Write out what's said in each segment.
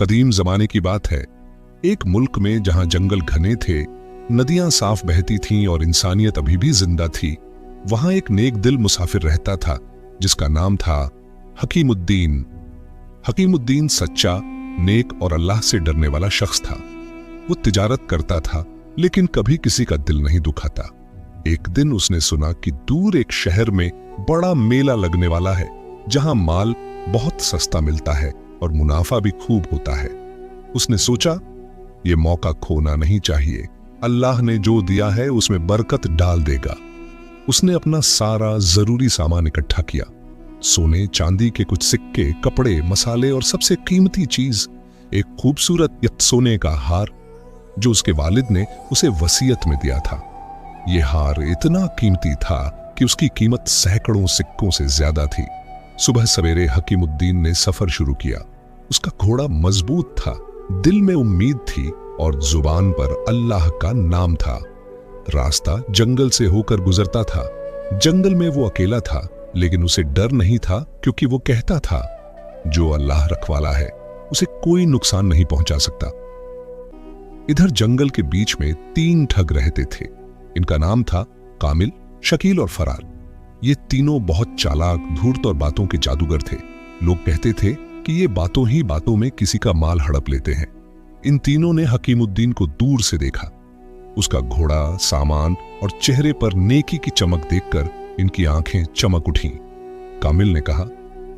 कदीम जमाने की बात है। एक मुल्क में जहां जंगल घने थे, नदियां साफ बहती थीं और इंसानियत अभी भी जिंदा थी, वहां एक नेक दिल मुसाफिर रहता था जिसका नाम था हकीमुद्दीन। हकीमुद्दीन सच्चा, नेक और अल्लाह से डरने वाला शख्स था। वो तिजारत करता था लेकिन कभी किसी का दिल नहीं दुखाता। एक दिन उसने सुना कि दूर एक शहर में बड़ा मेला लगने वाला है जहां माल बहुत सस्ता मिलता है और मुनाफा भी खूब होता है। उसने सोचा, ये मौका खोना नहीं चाहिए, अल्लाह ने जो दिया है उसमें बरकत डाल देगा। उसने अपना सारा जरूरी सामान इकट्ठा किया, सोने चांदी के कुछ सिक्के, कपड़े, मसाले और सबसे कीमती चीज एक खूबसूरत सोने का हार जो उसके वालिद ने उसे वसीयत में दिया था। यह हार इतना कीमती था कि उसकी कीमत सैकड़ों सिक्कों से ज्यादा थी। सुबह सवेरे हकीमुद्दीन ने सफर शुरू किया। उसका घोड़ा मजबूत था, दिल में उम्मीद थी और जुबान पर अल्लाह का नाम था। रास्ता जंगल से होकर गुजरता था। जंगल में वो अकेला था लेकिन उसे डर नहीं था क्योंकि वो कहता था, जो अल्लाह रखवाला है उसे कोई नुकसान नहीं पहुंचा सकता। इधर जंगल के बीच में 3 ठग रहते थे। इनका नाम था कामिल, शकील और फरार। ये तीनों बहुत चालाक, धूर्त और बातों के जादूगर थे। लोग कहते थे कि ये बातों ही बातों में किसी का माल हड़प लेते हैं। इन तीनों ने हकीमुद्दीन को दूर से देखा। उसका घोड़ा, सामान और चेहरे पर नेकी की चमक देखकर इनकी आंखें चमक उठीं। कामिल ने कहा,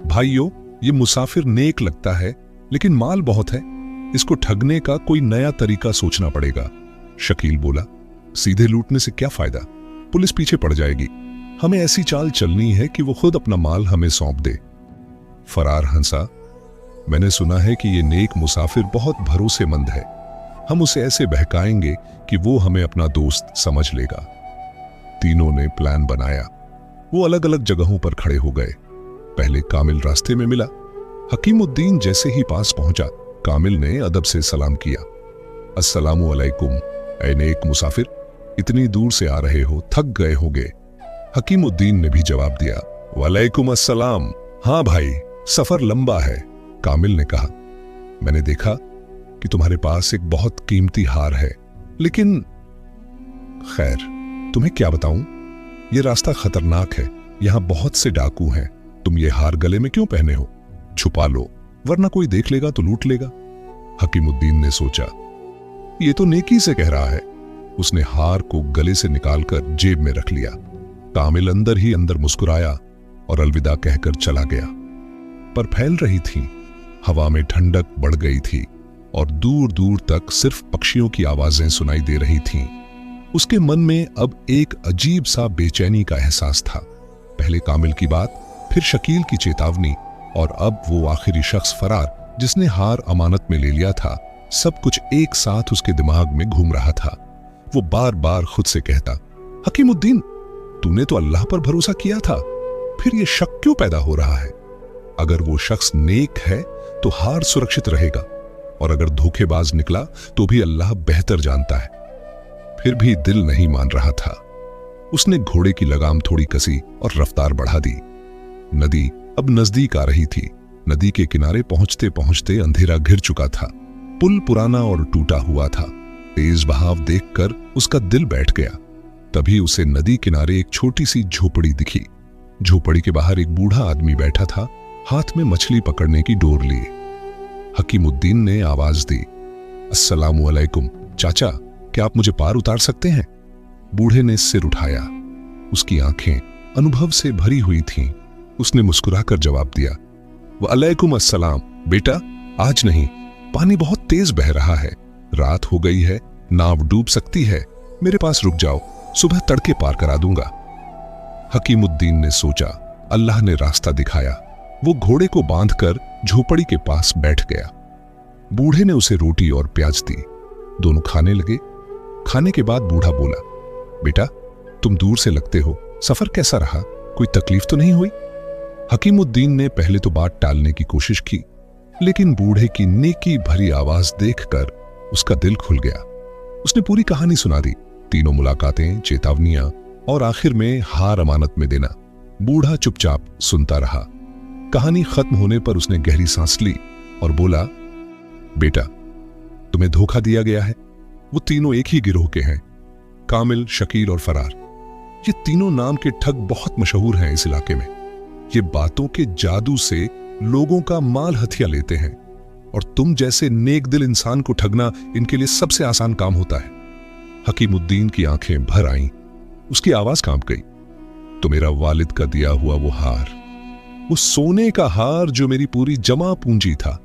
भाइयों, ये मुसाफिर नेक लगता है लेकिन माल बहुत है, इसको ठगने का कोई नया तरीका सोचना पड़ेगा। शकील बोला, सीधे लूटने से क्या फायदा, पुलिस पीछे पड़ जाएगी। हमें ऐसी चाल चलनी है कि वो खुद अपना माल हमें सौंप दे। फरार हंसा, मैंने सुना है कि ये नेक मुसाफिर बहुत भरोसेमंद है, हम उसे ऐसे बहकाएंगे कि वो हमें अपना दोस्त समझ लेगा। तीनों ने प्लान बनाया। वो अलग अलग जगहों पर खड़े हो गए। पहले कामिल रास्ते में मिला। हकीमुद्दीन जैसे ही पास पहुंचा, कामिल ने अदब से सलाम किया। अस्सलामु अलैकुम, ऐ नेक मुसाफिर, इतनी दूर से आ रहे हो, थक गए होंगे। हकीमुद्दीन ने भी जवाब दिया, वालेकुम अस्सलाम, हाँ भाई, सफर लंबा है। कामिल ने कहा, मैंने देखा कि तुम्हारे पास एक बहुत कीमती हार है, लेकिन खैर, तुम्हें क्या बताऊं, ये रास्ता खतरनाक है, यहां बहुत से डाकू हैं। तुम ये हार गले में क्यों पहने हो? छुपा लो, वरना कोई देख लेगा तो लूट लेगा। हकीमुद्दीन ने सोचा, ये तो नेकी से कह रहा है। उसने हार को गले से निकालकर जेब में रख लिया। कामिल अंदर ही अंदर मुस्कुराया और अलविदा कहकर चला गया। पर फैल रही थी, हवा में ठंडक बढ़ गई थी और दूर दूर तक सिर्फ पक्षियों की आवाजें सुनाई दे रही थीं। उसके मन में अब एक अजीब सा बेचैनी का एहसास था। पहले कामिल की बात, फिर शकील की चेतावनी और अब वो आखिरी शख्स फरार जिसने हार अमानत में ले लिया था। सब कुछ एक साथ उसके दिमाग में घूम रहा था। वो बार बार खुद से कहता, हकीमुद्दीन, तूने तो अल्लाह पर भरोसा किया था, फिर ये शक क्यों पैदा हो रहा है? अगर वो शख्स नेक है तो हार सुरक्षित रहेगा, और अगर धोखेबाज निकला तो भी अल्लाह बेहतर जानता है। फिर भी दिल नहीं मान रहा था। उसने घोड़े की लगाम थोड़ी कसी और रफ्तार बढ़ा दी। नदी अब नजदीक आ रही थी। नदी के किनारे पहुंचते पहुंचते अंधेरा घिर चुका था। पुल पुराना और टूटा हुआ था। तेज बहाव देखकर उसका दिल बैठ गया। तभी उसे नदी किनारे एक छोटी सी झोपड़ी दिखी। झोपड़ी के बाहर एक बूढ़ा आदमी बैठा था, हाथ में मछली पकड़ने की डोर लिए। हकीमुद्दीन ने आवाज दी, अस्सलामु अलैकुम, चाचा, क्या आप मुझे पार उतार सकते हैं? बूढ़े ने सिर उठाया। उसकी आंखें अनुभव से भरी हुई थीं। उसने मुस्कुराकर जवाब दिया, वालेकुम अस्सलाम, बेटा, आज नहीं, पानी बहुत तेज बह रहा है, रात हो गई है, नाव डूब सकती है, मेरे पास रुक जाओ, सुबह तड़के पार करा दूंगा। हकीमुद्दीन ने सोचा, अल्लाह ने रास्ता दिखाया। वो घोड़े को बांधकर झोपड़ी के पास बैठ गया। बूढ़े ने उसे रोटी और प्याज दी। दोनों खाने लगे। खाने के बाद बूढ़ा बोला, बेटा, तुम दूर से लगते हो, सफर कैसा रहा? कोई तकलीफ तो नहीं हुई? हकीमुद्दीन ने पहले तो बात टालने की कोशिश की, लेकिन बूढ़े की नेकी भरी आवाज देखकर उसका दिल खुल गया। उसने पूरी कहानी सुना दी, तीनों मुलाकातें, चेतावनियां और आखिर में हार अमानत में देना। बूढ़ा चुपचाप सुनता रहा। कहानी खत्म होने पर उसने गहरी सांस ली और बोला, बेटा, तुम्हें धोखा दिया गया है। वो तीनों एक ही गिरोह के हैं, कामिल, शकील और फरार। ये तीनों नाम के ठग बहुत मशहूर हैं इस इलाके में। ये बातों के जादू से लोगों का माल हथिया लेते हैं और तुम जैसे नेक दिल इंसान को ठगना इनके लिए सबसे आसान काम होता है। हकीमुद्दीन की आंखें भर आईं, उसकी आवाज कांप गई। तो मेरा वालिद का दिया हुआ वो हार, वो सोने का हार जो मेरी पूरी जमा पूंजी था,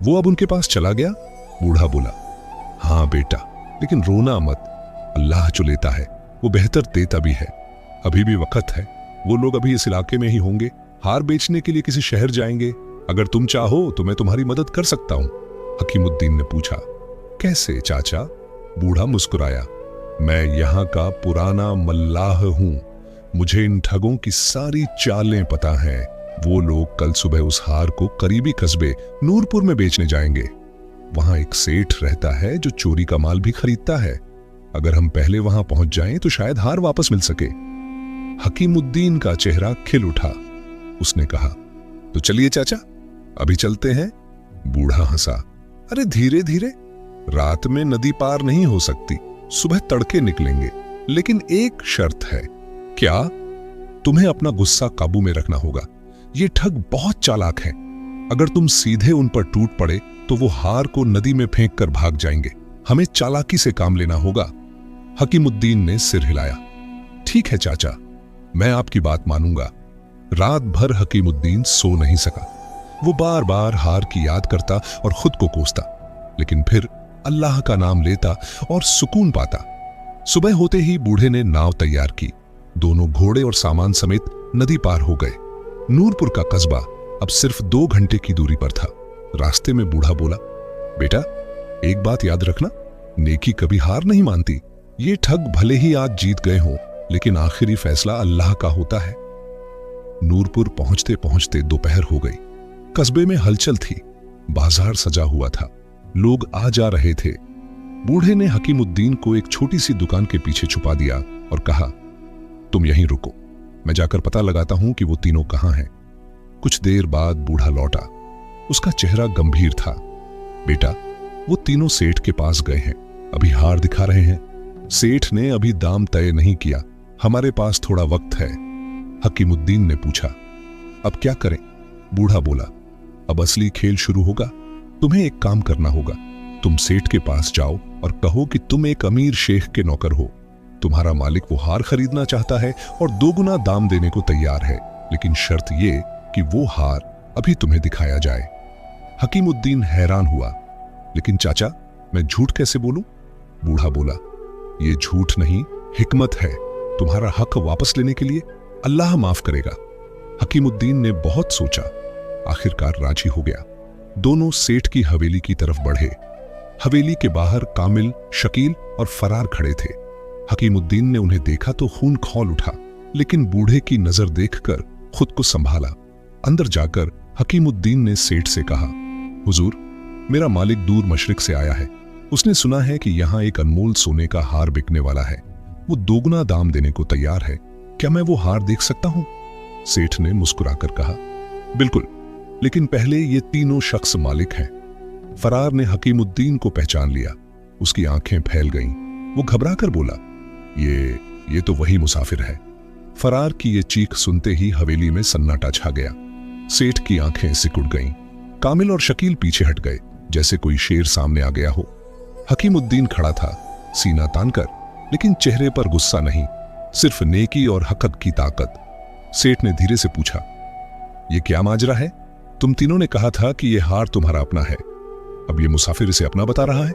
वो अब उनके पास चला गया? बूढ़ा बोला, हाँ बेटा, लेकिन रोना मत। अल्लाह जो लेता है वो बेहतर देता भी है। अभी भी वक्त है। वो लोग अभी इस इलाके में ही होंगे। हार बेचने के लिए किसी शहर जाएंगे। अगर तुम चाहो तो मैं तुम्हारी मदद कर सकता हूं। हकीमुद्दीन ने पूछा, कैसे चाचा? बूढ़ा मुस्कुराया, मैं यहां का पुराना मल्लाह हूं। मुझे इन ठगों की सारी चालें पता हैं। वो लोग कल सुबह उस हार को करीबी कस्बे नूरपुर में बेचने जाएंगे। वहां एक सेठ रहता है जो चोरी का माल भी खरीदता है। अगर हम पहले वहां पहुंच जाएं तो शायद हार वापस मिल सके। हकीमुद्दीन का चेहरा खिल उठा। उसने कहा, तो चलिए चाचा, अभी चलते हैं। बूढ़ा हंसा, अरे धीरे धीरे, रात में नदी पार नहीं हो सकती, सुबह तड़के निकलेंगे। लेकिन एक शर्त है। क्या? तुम्हें अपना गुस्सा काबू में रखना होगा। ये ठग बहुत चालाक हैं। अगर तुम सीधे उन पर टूट पड़े तो वो हार को नदी में फेंक कर भाग जाएंगे। हमें चालाकी से काम लेना होगा। हकीमुद्दीन ने सिर हिलाया। ठीक है चाचा, मैं आपकी बात मानूंगा। रात भर हकीमुद्दीन सो नहीं सका। वो बार बार हार की याद करता और खुद को कोसता, लेकिन फिर अल्लाह का नाम लेता और सुकून पाता। सुबह होते ही बूढ़े ने नाव तैयार की। दोनों घोड़े और सामान समेत नदी पार हो गए। नूरपुर का कस्बा अब सिर्फ 2 घंटे की दूरी पर था। रास्ते में बूढ़ा बोला, बेटा, एक बात याद रखना, नेकी कभी हार नहीं मानती। ये ठग भले ही आज जीत गए हों, लेकिन आखिरी फैसला अल्लाह का होता है। नूरपुर पहुंचते पहुंचते दोपहर हो गई। कस्बे में हलचल थी। बाजार सजा हुआ था। लोग आ जा रहे थे। बूढ़े ने हकीमुद्दीन को एक छोटी सी दुकान के पीछे छुपा दिया और कहा, तुम यहीं रुको, मैं जाकर पता लगाता हूं कि वो तीनों कहां हैं। कुछ देर बाद बूढ़ा लौटा। उसका चेहरा गंभीर था। बेटा, वो तीनों सेठ के पास गए हैं, अभी हार दिखा रहे हैं। सेठ ने अभी दाम तय नहीं किया। हमारे पास थोड़ा वक्त है। हकीमुद्दीन ने पूछा, अब क्या करें? बूढ़ा बोला, अब असली खेल शुरू होगा। तुम्हें एक काम करना होगा। तुम सेठ के पास जाओ और कहो कि तुम एक अमीर शेख के नौकर हो। तुम्हारा मालिक वो हार खरीदना चाहता है और 2 गुना दाम देने को तैयार है, लेकिन शर्त ये कि वो हार अभी तुम्हें दिखाया जाए। हकीमुद्दीन हैरान हुआ, लेकिन चाचा, मैं झूठ कैसे बोलूं? बूढ़ा बोला, ये झूठ नहीं, हिकमत है। तुम्हारा हक वापस लेने के लिए अल्लाह माफ करेगा। हकीमुद्दीन ने बहुत सोचा, आखिरकार राजी हो गया। दोनों सेठ की हवेली की तरफ बढ़े। हवेली के बाहर कामिल, शकील और फरार खड़े थे। हकीमुद्दीन ने उन्हें देखा तो खून खौल उठा, लेकिन बूढ़े की नजर देखकर खुद को संभाला। अंदर जाकर हकीमुद्दीन ने सेठ से कहा, हुजूर, मेरा मालिक दूर मशरिक से आया है। उसने सुना है कि यहाँ एक अनमोल सोने का हार बिकने वाला है। वो 2 गुना दाम देने को तैयार है। क्या मैं वो हार देख सकता हूं? सेठ ने मुस्कुराकर कहा, बिल्कुल, लेकिन पहले ये तीनों शख्स मालिक हैं। फरार ने हकीमुद्दीन को पहचान लिया। उसकी आंखें फैल गईं। वो घबराकर बोला, ये तो वही मुसाफिर है। फरार की ये चीख सुनते ही हवेली में सन्नाटा छा गया। सेठ की आंखें सिकुड़ गईं। कामिल और शकील पीछे हट गए, जैसे कोई शेर सामने आ गया हो। हकीमुद्दीन खड़ा था, सीना तानकर, लेकिन चेहरे पर गुस्सा नहीं, सिर्फ नेकी और हक़ की ताकत। सेठ ने धीरे से पूछा, ये क्या माजरा है? तुम तीनों ने कहा था कि यह हार तुम्हारा अपना है, अब ये मुसाफिर इसे अपना बता रहा है।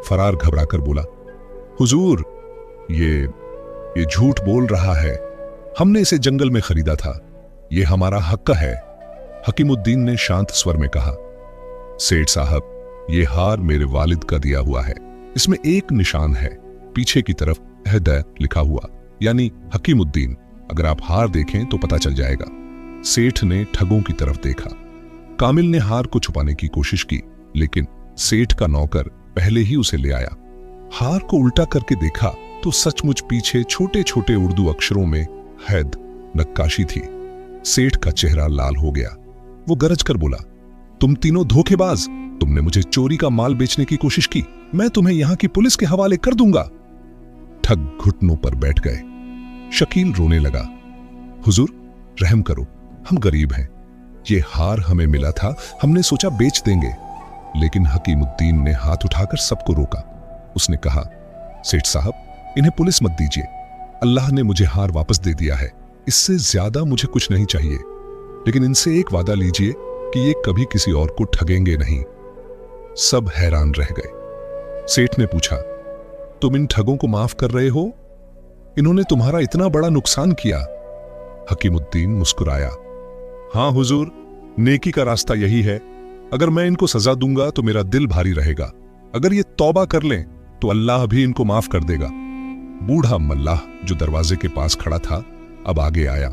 फरार घबराकर बोला, हुजूर, ये झूठ बोल रहा है। हमने इसे जंगल में खरीदा था। ये हमारा हक है। हकीमुद्दीन ने शांत स्वर में कहा, सेठ साहब, ये हार मेरे वालिद का दिया हुआ है। इसमें एक निशान है, पीछे की तरफ अहद लिखा हुआ, यानी हकीमुद्दीन। अगर आप हार देखें तो पता चल जाएगा। सेठ ने ठगों की तरफ देखा। कामिल ने हार को छुपाने की कोशिश की, लेकिन सेठ का नौकर पहले ही उसे ले आया। हार को उल्टा करके देखा तो सचमुच पीछे छोटे छोटे उर्दू अक्षरों में हैद नक्काशी थी। सेठ का चेहरा लाल हो गया। वो गरज कर बोला, तुम तीनों धोखेबाज, तुमने मुझे चोरी का माल बेचने की कोशिश की, मैं तुम्हें यहां की पुलिस के हवाले कर दूंगा। ठग घुटनों पर बैठ गए। शकील रोने लगा। हुजूर, रहम करो, हम गरीब हैं, ये हार हमें मिला था, हमने सोचा बेच देंगे। लेकिन हकीमुद्दीन ने हाथ उठाकर सबको रोका। उसने कहा, सेठ साहब, इन्हें पुलिस मत दीजिए, अल्लाह ने मुझे हार वापस दे दिया है, इससे ज्यादा मुझे कुछ नहीं चाहिए। लेकिन इनसे एक वादा लीजिए कि ये कभी किसी और को ठगेंगे नहीं। सब हैरान रह गए। सेठ ने पूछा, तुम इन ठगों को माफ कर रहे हो? इन्होंने तुम्हारा इतना बड़ा नुकसान किया। हकीमुद्दीन मुस्कुराया, हां हुजूर, नेकी का रास्ता यही है। अगर मैं इनको सजा दूंगा तो मेरा दिल भारी रहेगा, अगर ये तौबा कर लें तो अल्लाह भी इनको माफ कर देगा। बूढ़ा मल्लाह जो दरवाजे के पास खड़ा था अब आगे आया।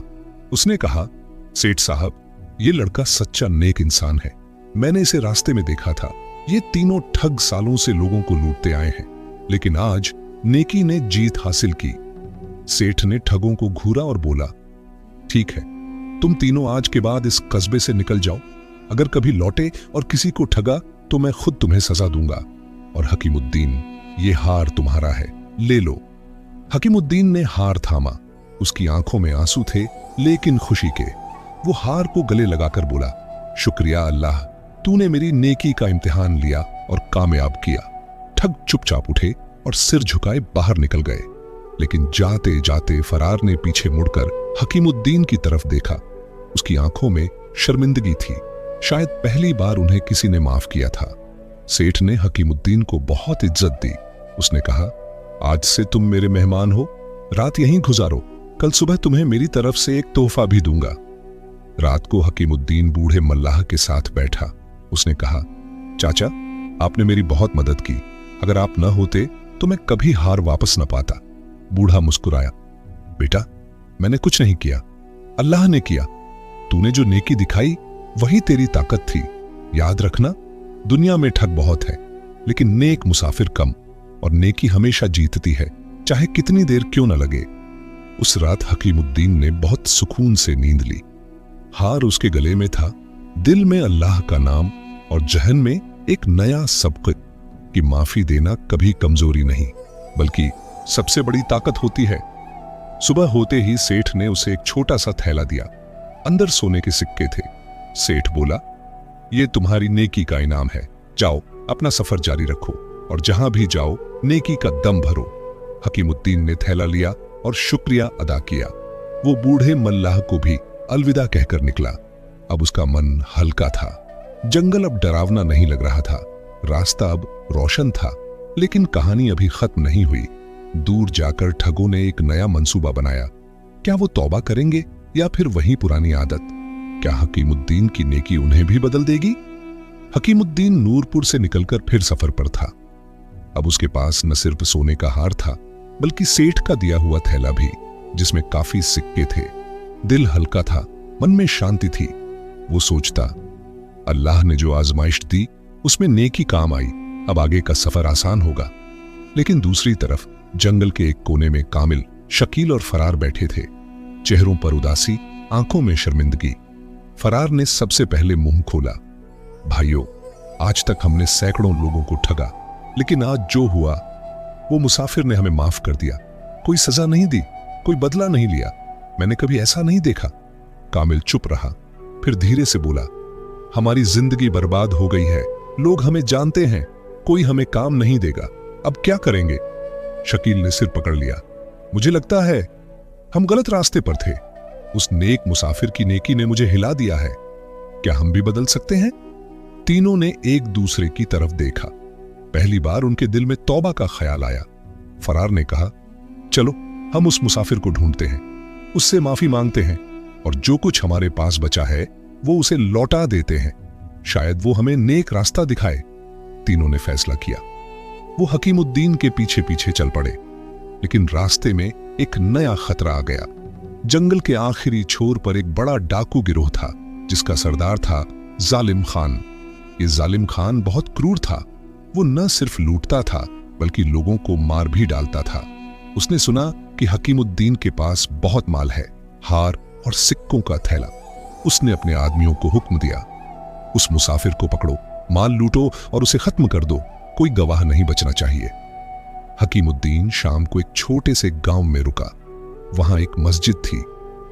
उसने कहा, सेठ साहब, ये लड़का सच्चा नेक इंसान है, मैंने इसे रास्ते में देखा था। ये तीनों ठग सालों से लोगों को लूटते आए हैं, लेकिन आज नेकी ने जीत हासिल की। सेठ ने ठगों को घूरा और बोला, ठीक है, तुम तीनों आज के बाद इस कस्बे से निकल जाओ। अगर कभी लौटे और किसी को ठगा तो मैं खुद तुम्हें सजा दूंगा। और हकीमुद्दीन, ये हार तुम्हारा है, ले लो। हकीमुद्दीन ने हार थामा। उसकी आंखों में आंसू थे, लेकिन खुशी के। वो हार को गले लगाकर बोला, शुक्रिया अल्लाह, तूने मेरी नेकी का इम्तिहान लिया और कामयाब किया। ठग चुपचाप उठे और सिर झुकाए बाहर निकल गए। लेकिन जाते जाते फरार ने पीछे मुड़कर हकीमुद्दीन की तरफ देखा। उसकी आंखों में शर्मिंदगी थी, शायद पहली बार उन्हें किसी ने माफ किया था। सेठ ने हकीमुद्दीन को बहुत इज्जत दी। उसने कहा, आज से तुम मेरे मेहमान हो, रात यहीं गुजारो, कल सुबह तुम्हें मेरी तरफ से एक तोहफा भी दूंगा। रात को हकीमुद्दीन बूढ़े मल्लाह के साथ बैठा। उसने कहा, चाचा, आपने मेरी बहुत मदद की, अगर आप न होते तो मैं कभी हार वापस न पाता। बूढ़ा मुस्कुराया, बेटा, मैंने कुछ नहीं किया, अल्लाह ने किया। तूने जो नेकी दिखाई वही तेरी ताकत थी। याद रखना, दुनिया में ठग बहुत है, लेकिन नेक मुसाफिर कम, और नेकी हमेशा जीतती है, चाहे कितनी देर क्यों न लगे। उस रात हकीमुद्दीन ने बहुत सुकून से नींद ली। हार उसके गले में था, दिल में अल्लाह का नाम, और जहन में एक नया सबक कि माफी देना कभी कमजोरी नहीं, बल्कि सबसे बड़ी ताकत होती है। सुबह होते ही सेठ ने उसे एक छोटा सा थैला दिया। अंदर सोने के सिक्के थे। सेठ बोला, ये तुम्हारी नेकी का इनाम है, जाओ अपना सफर जारी रखो, और जहां भी जाओ नेकी का दम भरो। हकीमुद्दीन ने थैला लिया और शुक्रिया अदा किया। वो बूढ़े मल्लाह को भी अलविदा कहकर निकला। अब उसका मन हल्का था। जंगल अब डरावना नहीं लग रहा था, रास्ता अब रोशन था। लेकिन कहानी अभी खत्म नहीं हुई। दूर जाकर ठगों ने एक नया मंसूबा बनाया। क्या वो तौबा करेंगे या फिर वही पुरानी आदत? क्या हकीमुद्दीन की नेकी उन्हें भी बदल देगी? हकीमुद्दीन नूरपुर से निकलकर फिर सफर पर था। अब उसके पास न सिर्फ सोने का हार था, बल्कि सेठ का दिया हुआ थैला भी, जिसमें काफी सिक्के थे। दिल हल्का था, मन में शांति थी। वो सोचता, अल्लाह ने जो आजमाइश दी उसमें नेकी काम आई, अब आगे का सफर आसान होगा। लेकिन दूसरी तरफ जंगल के एक कोने में कामिल, शकील और फरार बैठे थे। चेहरों पर उदासी, आंखों में शर्मिंदगी। फरार ने सबसे पहले मुंह खोला, भाइयों, आज तक हमने सैकड़ों लोगों को ठगा, लेकिन आज जो हुआ वो मुसाफिर ने हमें माफ कर दिया। कोई सजा नहीं दी, कोई बदला नहीं लिया, मैंने कभी ऐसा नहीं देखा। कामिल चुप रहा, फिर धीरे से बोला, हमारी जिंदगी बर्बाद हो गई है, लोग हमें जानते हैं, कोई हमें काम नहीं देगा, अब क्या करेंगे? शकील ने सिर पकड़ लिया, मुझे लगता है हम गलत रास्ते पर थे। उस नेक मुसाफिर की नेकी ने मुझे हिला दिया है, क्या हम भी बदल सकते हैं? तीनों ने एक दूसरे की तरफ देखा। पहली बार उनके दिल में तौबा का ख्याल आया। फरार ने कहा, चलो हम उस मुसाफिर को ढूंढते हैं, उससे माफी मांगते हैं, और जो कुछ हमारे पास बचा है वो उसे लौटा देते हैं, शायद वो हमें नेक रास्ता दिखाए। तीनों ने फैसला किया। वो हकीमुद्दीन के पीछे पीछे चल पड़े। लेकिन रास्ते में एक नया खतरा आ गया। जंगल के आखिरी छोर पर एक बड़ा डाकू गिरोह था, जिसका सरदार था जालिम खान। ये जालिम खान बहुत क्रूर था। वो न सिर्फ लूटता था, बल्कि लोगों को मार भी डालता था। उसने सुना कि हकीमुद्दीन के पास बहुत माल है, हार और सिक्कों का थैला। उसने अपने आदमियों को हुक्म दिया, उस मुसाफिर को पकड़ो, माल लूटो और उसे खत्म कर दो, कोई गवाह नहीं बचना चाहिए। हकीमुद्दीन शाम को एक छोटे से गांव में रुका। वहां एक मस्जिद थी।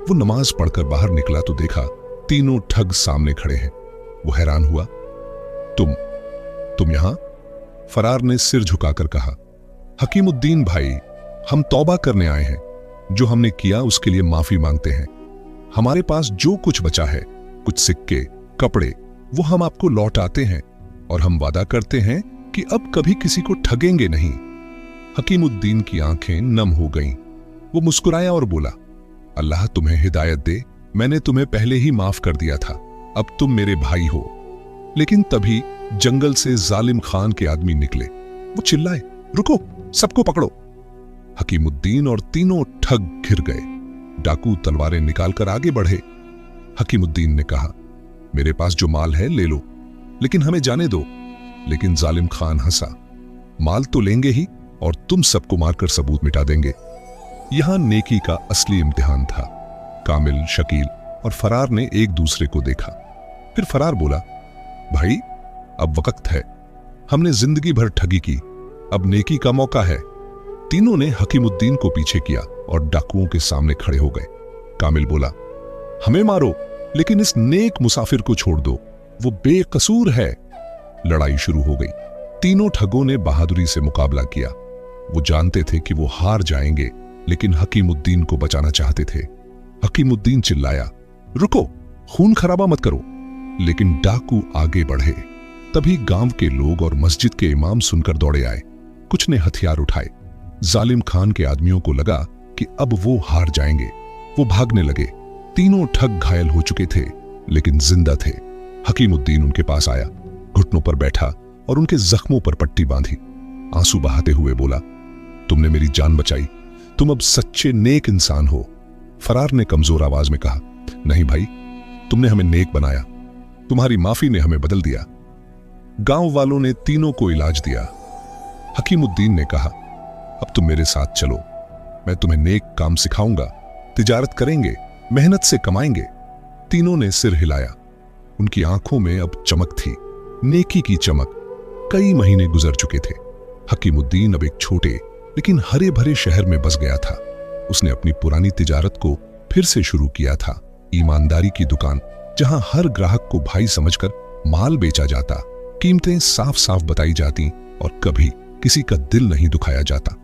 वो नमाज पढ़कर बाहर निकला तो देखा तीनों ठग सामने खड़े हैं। वो हैरान हुआ। तुम यहां? फरार ने सिर झुकाकर कहा, हकीमुद्दीन भाई, हम तौबा करने आए हैं। जो हमने किया उसके लिए माफी मांगते हैं। हमारे पास जो कुछ बचा है, कुछ सिक्के, कपड़े, वो हम आपको लौटाते हैं और हम वादा करते हैं कि अब कभी किसी को ठगेंगे नहीं। हकीमुद्दीन की आंखें नम हो गईं। वो मुस्कुराया और बोला, अल्लाह तुम्हें हिदायत दे, मैंने तुम्हें पहले ही माफ कर दिया था, अब तुम मेरे भाई हो। लेकिन तभी जंगल से जालिम खान के आदमी निकले। वो चिल्लाए, रुको, सबको पकड़ो। हकीमुद्दीन और तीनों ठग घिर गए। डाकू तलवारें निकालकर आगे बढ़े। हकीमुद्दीन ने कहा, मेरे पास जो माल है ले लो, लेकिन हमें जाने दो। लेकिन जालिम खान हंसा, माल तो लेंगे ही और तुम सबको मारकर सबूत मिटा देंगे। यहां नेकी का असली इम्तिहान था। कामिल, शकील और फरार ने एक दूसरे को देखा। फिर फरार बोला, भाई, अब वक्त है। हमने जिंदगी भर ठगी की, अब नेकी का मौका है। तीनों ने हकीमुद्दीन को पीछे किया और डाकुओं के सामने खड़े हो गए। कामिल बोला, हमें मारो, लेकिन इस नेक मुसाफिर को छोड़ दो, वो बेकसूर है। लड़ाई शुरू हो गई। तीनों ठगों ने बहादुरी से मुकाबला किया। वो जानते थे कि वो हार जाएंगे, लेकिन हकीमुद्दीन को बचाना चाहते थे। हकीमुद्दीन चिल्लाया, रुको, खून खराबा मत करो। लेकिन डाकू आगे बढ़े। तभी गांव के लोग और मस्जिद के इमाम सुनकर दौड़े आए। कुछ ने हथियार उठाए। जालिम खान के आदमियों को लगा कि अब वो हार जाएंगे। वो भागने लगे। तीनों ठग घायल हो चुके थे, लेकिन जिंदा थे। हकीमुद्दीन उनके पास आया, घुटनों पर बैठा और उनके जख्मों पर पट्टी बांधी। आंसू बहाते हुए बोला, तुमने मेरी जान बचाई, तुम अब सच्चे नेक इंसान हो। फरार ने कमजोर आवाज में कहा, नहीं भाई, तुमने हमें नेक बनाया, तुम्हारी माफी ने हमें बदल दिया। गांव वालों ने तीनों को इलाज दिया। हकीमुद्दीन ने कहा, अब तुम मेरे साथ चलो, मैं तुम्हें नेक काम सिखाऊंगा, तिजारत करेंगे, मेहनत से कमाएंगे। तीनों ने सिर हिलाया। उनकी आंखों में अब चमक थी, नेकी की चमक। कई महीने गुजर चुके थे। हकीमुद्दीन अब एक छोटे लेकिन हरे भरे शहर में बस गया था। उसने अपनी पुरानी तिजारत को फिर से शुरू किया था। ईमानदारी की दुकान, जहां हर ग्राहक को भाई समझकर माल बेचा जाता, कीमतें साफ साफ बताई जाती और कभी किसी का दिल नहीं दुखाया जाता।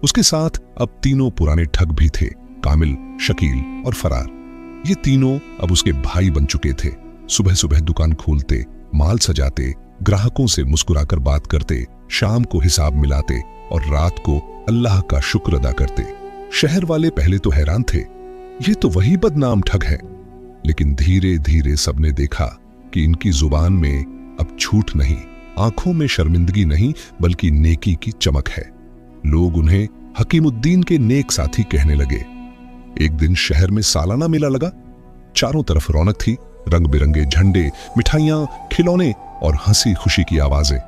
उसके साथ अब तीनों पुराने ठग भी थे, कामिल, शकील और फरार। ये तीनों अब उसके भाई बन चुके थे। सुबह सुबह दुकान खोलते, माल सजाते, ग्राहकों से मुस्कुराकर बात करते, शाम को हिसाब मिलाते और रात को अल्लाह का शुक्र अदा करते। शहर वाले पहले तो हैरान थे, ये तो वही बदनाम ठग है। लेकिन धीरे धीरे सबने देखा कि इनकी जुबान में अब झूठ नहीं, आंखों में शर्मिंदगी नहीं, बल्कि नेकी की चमक है। लोग उन्हें हकीमुद्दीन के नेक साथी कहने लगे। एक दिन शहर में सालाना मेला लगा। चारों तरफ रौनक थी, रंग बिरंगे झंडे, मिठाइयां, खिलौने और हंसी खुशी की आवाजें।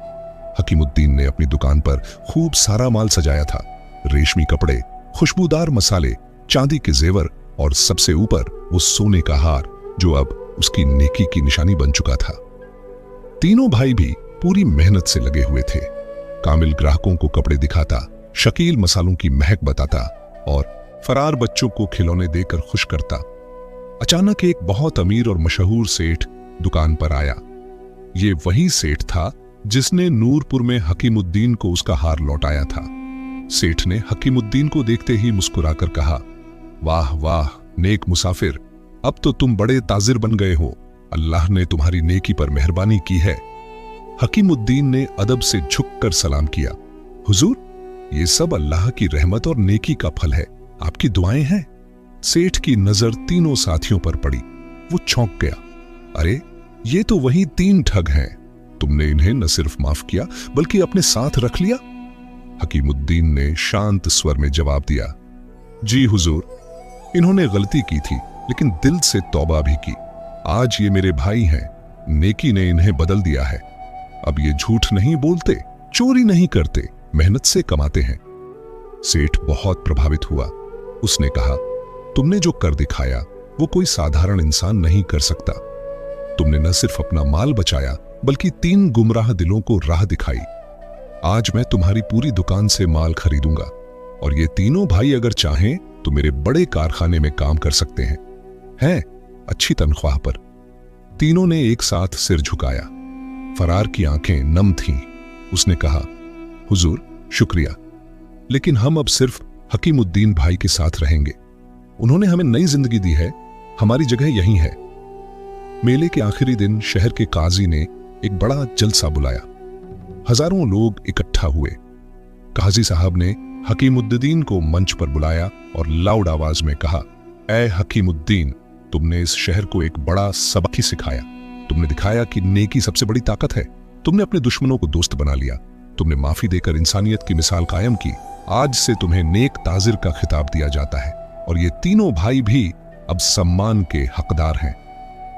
हकीमुद्दीन ने अपनी दुकान पर खूब सारा माल सजाया था। रेशमी कपड़े, खुशबूदार मसाले, चांदी के जेवर और सबसे ऊपर वो सोने का हार, जो अब उसकी नेकी की निशानी बन चुका था। तीनों भाई भी पूरी मेहनत से लगे हुए थे। कामिल ग्राहकों को कपड़े दिखाता, शकील मसालों की महक बताता और फरार बच्चों को खिलौने देकर खुश करता। अचानक एक बहुत अमीर और मशहूर सेठ दुकान पर आया। ये वही सेठ था जिसने नूरपुर में हकीमुद्दीन को उसका हार लौटाया था। सेठ ने हकीमुद्दीन को देखते ही मुस्कुराकर कहा, वाह वाह नेक मुसाफिर, अब तो तुम बड़े ताजिर बन गए हो, अल्लाह ने तुम्हारी नेकी पर मेहरबानी की है। हकीमुद्दीन ने अदब से झुककर सलाम किया, हुजूर, ये सब अल्लाह की रहमत और नेकी का फल है, आपकी दुआएं हैं। सेठ की नजर तीनों साथियों पर पड़ी। वो चौंक गया, अरे ये तो वही तीन ठग हैं, तुमने इन्हें न सिर्फ माफ किया बल्कि अपने साथ रख लिया। हकीमुद्दीन ने शांत स्वर में जवाब दिया, जी हुजूर, इन्होंने गलती की थी लेकिन दिल से तौबा भी की। आज ये मेरे भाई हैं, नेकी ने इन्हें बदल दिया है। अब ये झूठ नहीं बोलते, चोरी नहीं करते, मेहनत से कमाते हैं। सेठ बहुत प्रभावित हुआ। उसने कहा, तुमने जो कर दिखाया वो कोई साधारण इंसान नहीं कर सकता। तुमने न सिर्फ अपना माल बचाया बल्कि 3 गुमराह दिलों को राह दिखाई। आज मैं तुम्हारी पूरी दुकान से माल खरीदूंगा और ये तीनों भाई अगर चाहें तो मेरे बड़े कारखाने में काम कर सकते हैं अच्छी तनख्वाह पर। तीनों ने एक साथ सिर झुकाया। फरार की आंखें नम थीं। उसने कहा, हुजूर शुक्रिया, लेकिन हम अब सिर्फ हकीमुद्दीन भाई के साथ रहेंगे। उन्होंने हमें नई जिंदगी दी है, हमारी जगह यहीं है। मेले के आखिरी दिन शहर के काजी ने एक बड़ा जलसा बुलाया। हजारों लोग इकट्ठा हुए। काजी साहब ने हकीमुद्दीन को मंच पर बुलाया और लाउड आवाज में कहा, ऐ हकीमुद्दीन, तुमने इस शहर को एक बड़ा सबक ही सिखाया। तुमने दिखाया कि नेकी सबसे बड़ी ताकत है। तुमने अपने दुश्मनों को दोस्त बना लिया। तुमने माफी देकर इंसानियत की मिसाल कायम की। आज से तुम्हें नेक ताजिर का खिताब दिया जाता है और ये तीनों भाई भी अब सम्मान के हकदार हैं।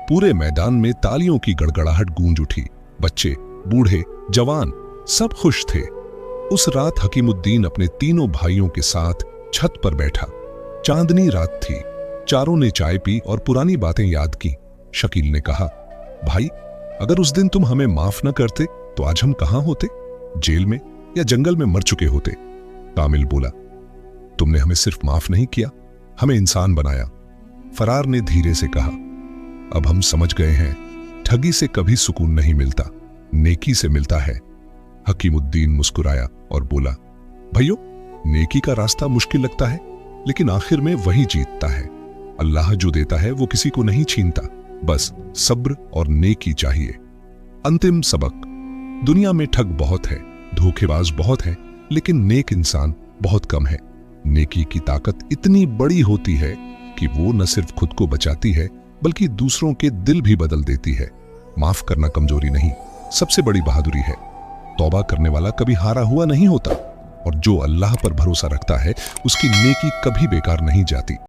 पूरे मैदान में तालियों की गड़गड़ाहट गूंज उठी। बच्चे, बूढ़े, जवान सब खुश थे। उस रात हकीमुद्दीन अपने तीनों भाइयों के साथ छत पर बैठा। चांदनी रात थी। चारों ने चाय पी और पुरानी बातें याद की। शकील ने कहा, भाई, अगर उस दिन तुम हमें माफ न करते तो आज हम कहां होते? जेल में या जंगल में मर चुके होते। कामिल बोला, तुमने हमें सिर्फ माफ नहीं किया, हमें इंसान बनाया। फरार ने धीरे से कहा, अब हम समझ गए हैं, ठगी से कभी सुकून नहीं मिलता, नेकी से मिलता है। हकीमुद्दीन मुस्कुराया और बोला, भाइयों, नेकी का रास्ता मुश्किल लगता है, लेकिन आखिर में वही जीतता है। अल्लाह जो देता है वो किसी को नहीं छीनता, बस सब्र और नेकी चाहिए। अंतिम सबक, दुनिया में ठग बहुत है, धोखेबाज बहुत है, लेकिन नेक इंसान बहुत कम है। नेकी की ताकत इतनी बड़ी होती है कि वो न सिर्फ खुद को बचाती है बल्कि दूसरों के दिल भी बदल देती है। माफ करना कमजोरी नहीं, सबसे बड़ी बहादुरी है। तौबा करने वाला कभी हारा हुआ नहीं होता और जो अल्लाह पर भरोसा रखता है उसकी नेकी कभी बेकार नहीं जाती।